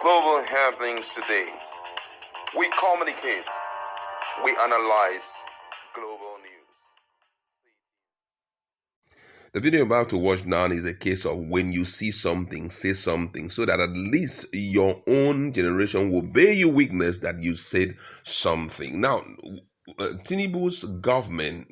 global happenings today. We communicate, we analyze global news. The video you're about to watch now is a case of when you see something, say something, so that at least your own generation will bear you witness that you said something. Now, Tinubu's government,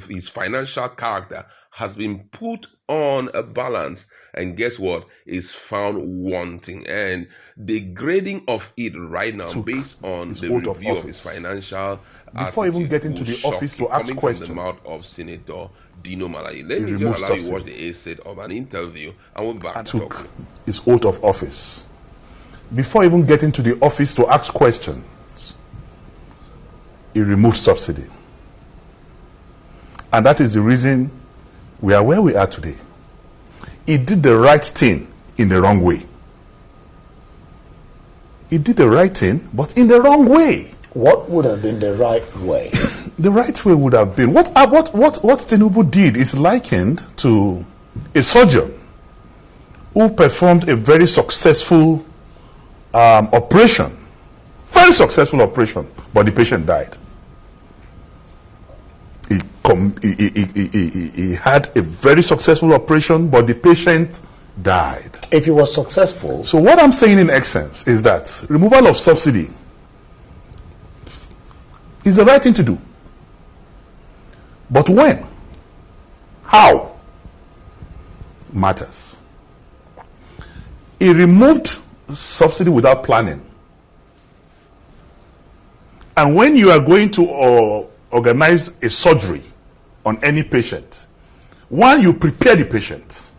his financial character has been put on a balance, and guess what? Is found wanting, and the grading of it right now based on the review of his financial before even getting to the office to ask questions from the mouth of Senator Dino Melaye. Let me just allow you to watch the essay of an interview and we'll back to took his oath of office. Before even getting to the office to ask questions, he removed subsidy. And that is the reason we are where we are today. He did the right thing in the wrong way. He did the right thing, but in the wrong way. What would have been the right way? The right way would have been, what Tinubu did is likened to a surgeon who performed a very successful operation. Very successful operation, but the patient died. He had a very successful operation, but the patient died. If he was successful... So what I'm saying in essence is that removal of subsidy is the right thing to do. But when? How? Matters. He removed subsidy without planning. And when you are going to organize a surgery on any patient, one, you prepare the patient.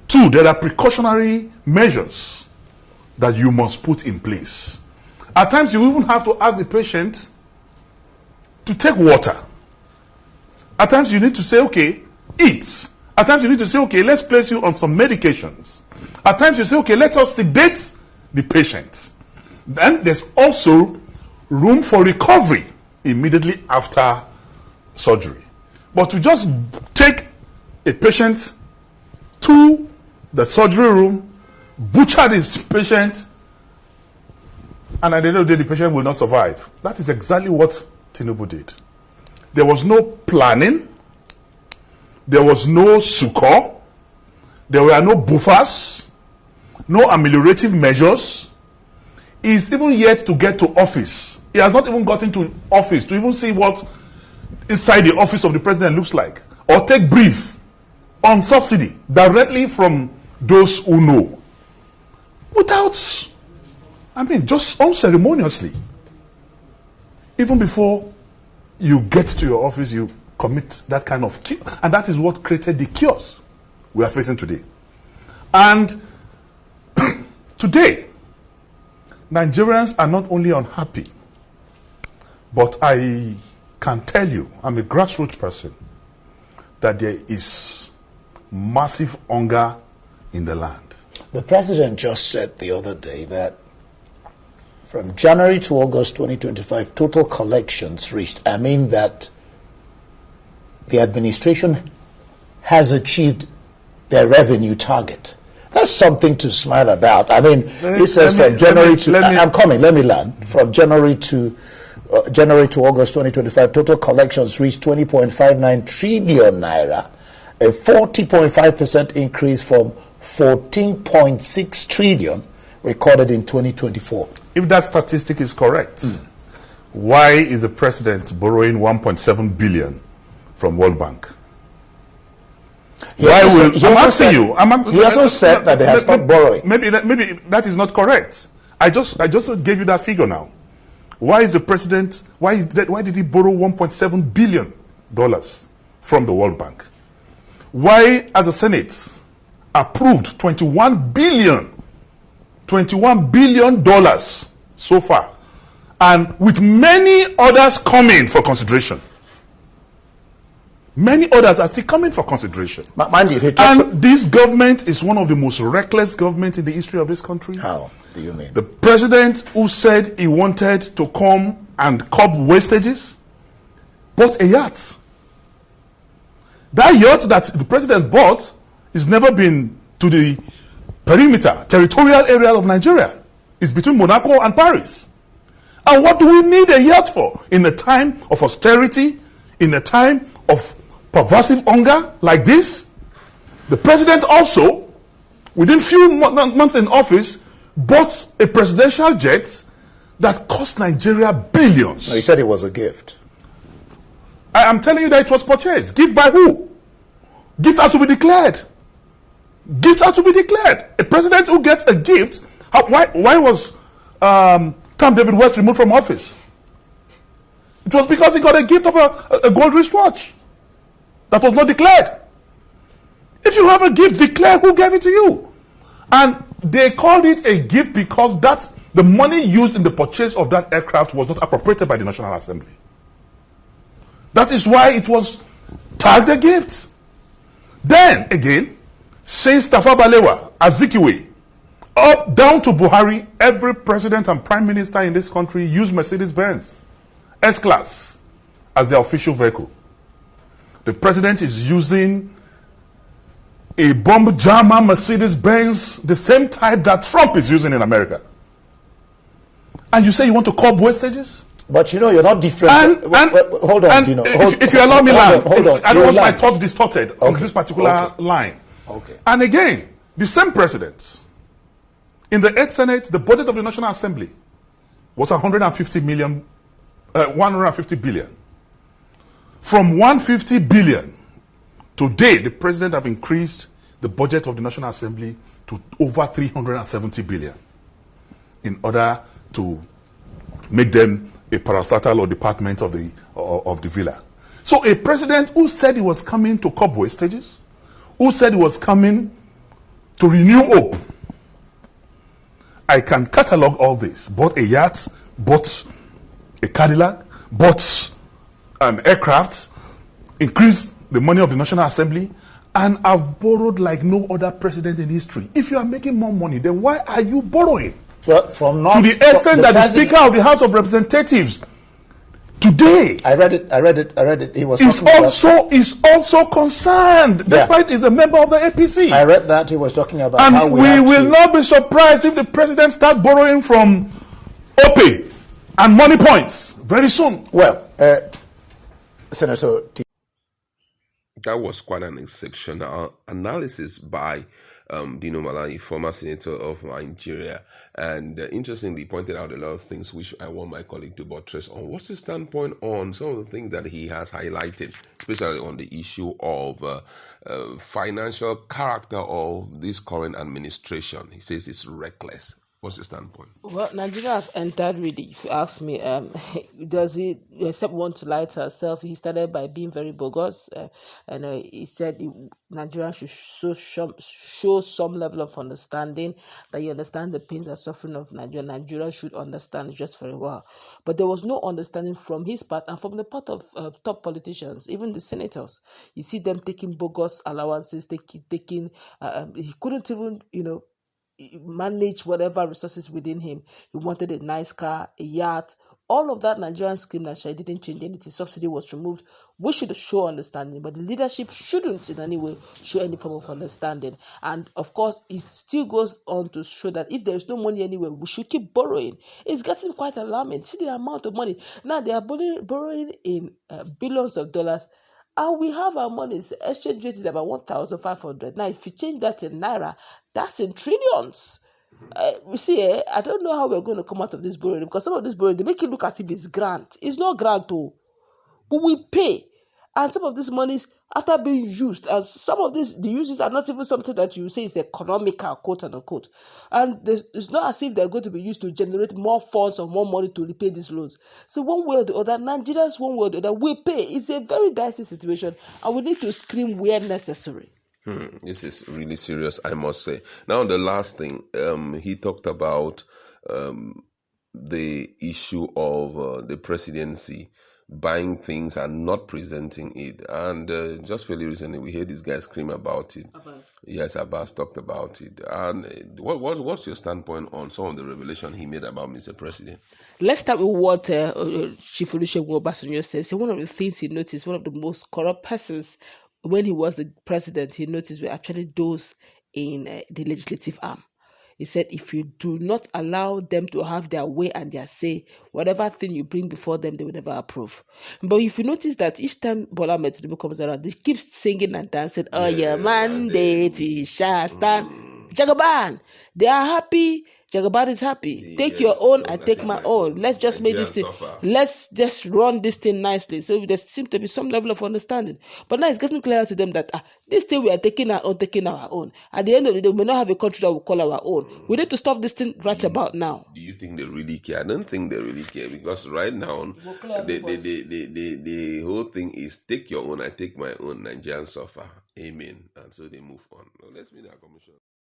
Two, there are precautionary measures that you must put in place. At times, you even have to ask the patient to take water. At times, you need to say, okay, eat. At times, you need to say, okay, let's place you on some medications. At times, you say, okay, let us sedate the patient. Then there's also room for recovery immediately after surgery. But to just take a patient to the surgery room, butcher this patient, and at the end of the day, the patient will not survive. That is exactly what Tinubu did. There was no planning. There was no succor. There were no buffers. No ameliorative measures. He is even yet to get to office. He has not even gotten to office to even see what inside the office of the president looks like, or take brief on subsidy directly from those who know. Without, just unceremoniously. Even before you get to your office, you commit that kind of chaos. And that is what created the chaos we are facing today. And today, Nigerians are not only unhappy, but I can tell you, I'm a grassroots person, that there is massive hunger in the land. The president just said the other day that from January to August 2025, total collections reached. I mean that the administration has achieved their revenue target. That's something to smile about. He says from January to... I'm coming, let me land. From January to August 2025, total collections reached 20.59 trillion naira, a 40.5% increase from 14.6 trillion recorded in 2024. If that statistic is correct, why is the president borrowing 1.7 billion from World Bank? He also said that they have stopped borrowing. Maybe that is not correct. I just gave you that figure now. Why is the president? Why did he borrow 1.7 billion dollars from the World Bank? Why, as the Senate, approved 21 billion dollars so far, and with many others coming for consideration? Many others are still coming for consideration. Mind you, and this government is one of the most reckless governments in the history of this country. How do you mean? The president who said he wanted to come and curb wastages bought a yacht. That yacht that the president bought has never been to the perimeter, territorial area of Nigeria. is between Monaco and Paris. And what do we need a yacht for? In a time of austerity, in a time of pervasive hunger like this? The president also, within few months in office, bought a presidential jet that cost Nigeria billions. No, he said it was a gift. I am telling you that it was purchased. Gift by who? Gifts are to be declared. Gifts are to be declared. A president who gets a gift, why was Tom David West removed from office? It was because he got a gift of a gold wristwatch that was not declared. If you have a gift, declare who gave it to you. And they called it a gift because that's the money used in the purchase of that aircraft was not appropriated by the National Assembly. That is why it was tagged a gift. Then again, since Tafawa Balewa, Azikiwe, up down to Buhari, every president and prime minister in this country used Mercedes-Benz S-Class as their official vehicle. The president is using a bomb jammer Mercedes-Benz, the same type that Trump is using in America. And you say you want to curb wastages? But you know, you're not different. Hold on, Dino. If you allow me, hold on. I don't want my thoughts distorted on this particular line. Okay. And again, the same president, in the 8th Senate, the budget of the National Assembly was 150 billion. From 150 billion, today the president have increased the budget of the National Assembly to over 370 billion in order to make them a parastatal or department of the villa. So a president who said he was coming to curb wastages, who said he was coming to renew hope. I can catalog all this. Bought a yacht, bought a Cadillac, bought an aircraft, increased the money of the National Assembly, and I've borrowed like no other president in history. If you are making more money, then why are you borrowing? To the extent that the Speaker of the House of Representatives today, I read it. He was is also concerned, despite he's a member of the APC. I read that he was talking about. And how we will not be surprised if the president starts borrowing from Opay and money points very soon. Well, Senator. That was quite an exceptional analysis by Dino Melaye, former senator of Nigeria, and interestingly pointed out a lot of things which I want my colleague to buttress on. What's his standpoint on some of the things that he has highlighted, especially on the issue of financial character of this current administration? He says it's reckless. What's your standpoint? Well, Nigeria has entered really, if you ask me. Does he, except want to lie to herself? He started by being very bogus. And he said Nigeria should show some level of understanding, that you understand the pain and suffering of Nigeria. Nigeria should understand just very well. But there was no understanding from his part and from the part of top politicians, even the senators. You see them taking bogus allowances, taking he couldn't even, manage whatever resources within him. He wanted a nice car, a yacht, all of that. Nigerian scheme that didn't change anything. Subsidy was removed. We should show understanding, but the leadership shouldn't in any way show any form of understanding. And of course, it still goes on to show that if there is no money anywhere, we should keep borrowing. It's getting quite alarming. See the amount of money. Now they are borrowing in billions of dollars. And we have our money. The exchange rate is about 1,500. Now, if you change that in Naira, that's in trillions. You see, I don't know how we're going to come out of this borrowing, because some of this borrowing, they make it look as if it's grant. It's not grant, though. But we pay. And some of these monies, after being used, and some of these, the uses are not even something that you say is economical, quote and unquote. And it's not as if they're going to be used to generate more funds or more money to repay these loans. So one way or the other, Nigerians, one way or the other, we pay. It's a very dicey situation, and we need to scream where necessary. This is really serious, I must say. Now, the last thing, he talked about the issue of the presidency buying things and not presenting it. And just fairly recently, we heard this guy scream about it. Yes, Abbas talked about it. And what's your standpoint on some of the revelation he made about Mr. President? Let's start with what Chief Olusegun Obasanjo says. One of the things he noticed, one of the most corrupt persons when he was the president, he noticed were actually those in the legislative arm. He said, if you do not allow them to have their way and their say, whatever thing you bring before them, they will never approve. But if you notice that each time Bola Ahmed Tinubu comes around, they keep singing and dancing, oh, your mandate, we shall stand. Jagaban, they are happy. Jagaban is happy. Take your own, I take my own. Let's just make this thing. Let's just run this thing nicely. So there seems to be some level of understanding. But now it's getting clearer to them that this thing we are taking our own. At the end of the day, we may not have a country that we call our own. We need to stop this thing right about now. Do you think they really care? I don't think they really care, because right now the whole thing is take your own, I take my own. Nigerians suffer. Amen. And so they move on. Now, let's meet our commission.